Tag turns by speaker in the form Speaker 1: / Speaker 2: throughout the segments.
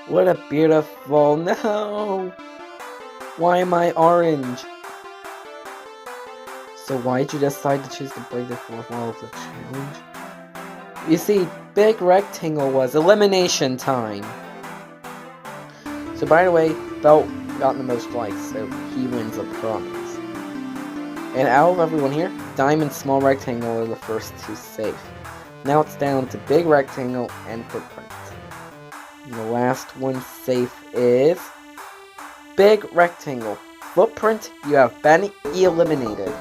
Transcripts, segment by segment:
Speaker 1: What a beautiful... No! Why am I orange? So why'd you decide to choose to break the fourth wall of the challenge? You see, Big Rectangle was elimination time. So by the way, Belt got the most likes, so he wins a prize. And out of everyone here, Diamond, Small Rectangle are the first two safe. Now it's down to Big Rectangle and Footprint. And the last one safe is Big Rectangle. Footprint, you have been eliminated.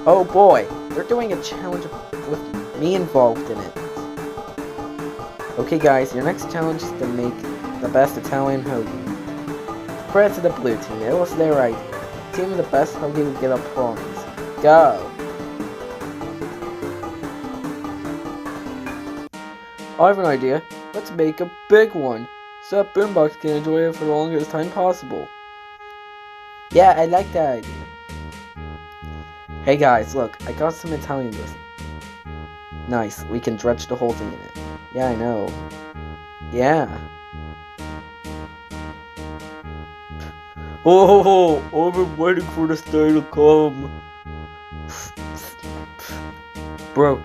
Speaker 1: Oh boy, they're doing a challenge with me involved in it. Okay guys, your next challenge is to make the best Italian hoagie. Credit to the blue team, it was their idea. The team with the best hoagie will get a prize. Go! I have an idea. Let's make a big one, so that Boombox can enjoy it for the longest time possible. Yeah, I like that idea. Hey guys, look, I got some Italian biscuits. Nice, we can dredge the whole thing in it. Yeah, I know. Yeah. Oh, I've been waiting for this day to come. Bro,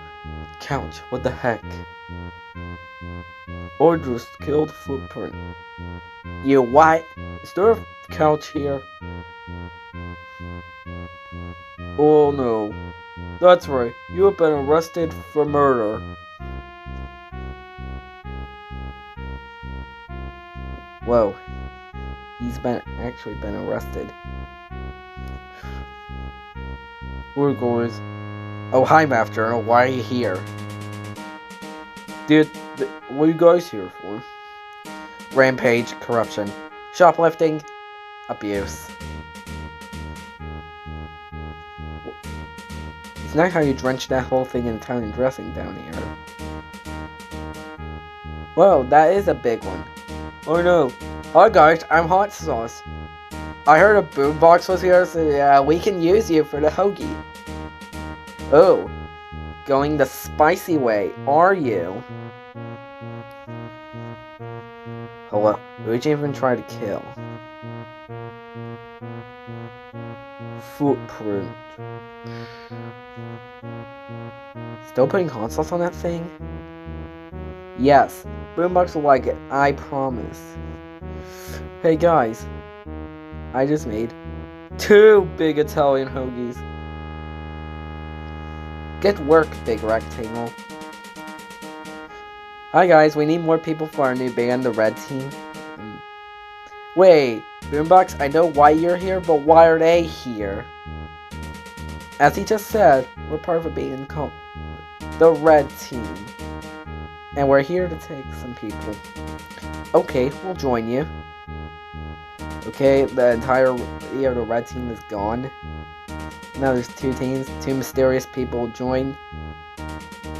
Speaker 1: Couch, what the heck? I just killed Footprint. You what? Is there a couch here? Oh no. That's right, you have been arrested for murder. Whoa. He's actually been arrested. We're going. Oh, hi, Math Journal. Why are you here? Dude, what are you guys here for? Rampage, corruption, shoplifting, abuse. It's not how you drench that whole thing in Italian dressing down here. Whoa, that is a big one. Oh no. Hi guys, I'm Hot Sauce. I heard a boombox was here, so yeah, we can use you for the hoagie. Oh, going the spicy way, are you? Hello, who'd you even try to kill? Footprint. Still putting hot sauce on that thing? Yes, Boombox will like it, I promise. Hey guys, I just made 2 big Italian hoagies. Good work, Big Rectangle. Hi guys, we need more people for our new band, the Red Team. Wait, Boombox, I know why you're here, but why are they here? As he just said, we're part of a band called the Red Team. And we're here to take some people. Okay, we'll join you. Okay, the entire the Red Team is gone. Now there's 2 teams, 2 mysterious people join.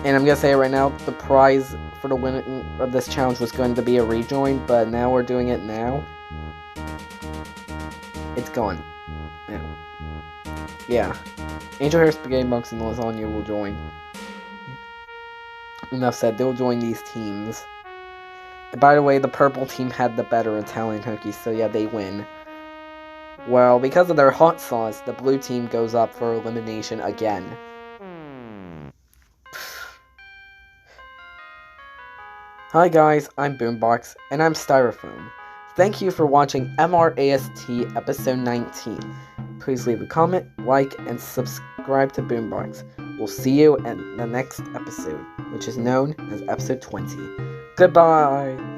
Speaker 1: And I'm gonna say it right now, the prize for the winning of this challenge was going to be a rejoin, but now we're doing it now. It's gone. Now. Yeah. Angel Hair, Spaghetti Box, and Lasagna will join. Enough said, they'll join these teams. And by the way, the purple team had the better Italian hoagie, so yeah, they win. Well, because of their hot sauce, the blue team goes up for elimination again. Hi guys, I'm Boombox, and I'm Styrofoam. Thank you for watching MRAST episode 19. Please leave a comment, like, and subscribe to Boombox. We'll see you in the next episode, which is known as episode 20. Goodbye!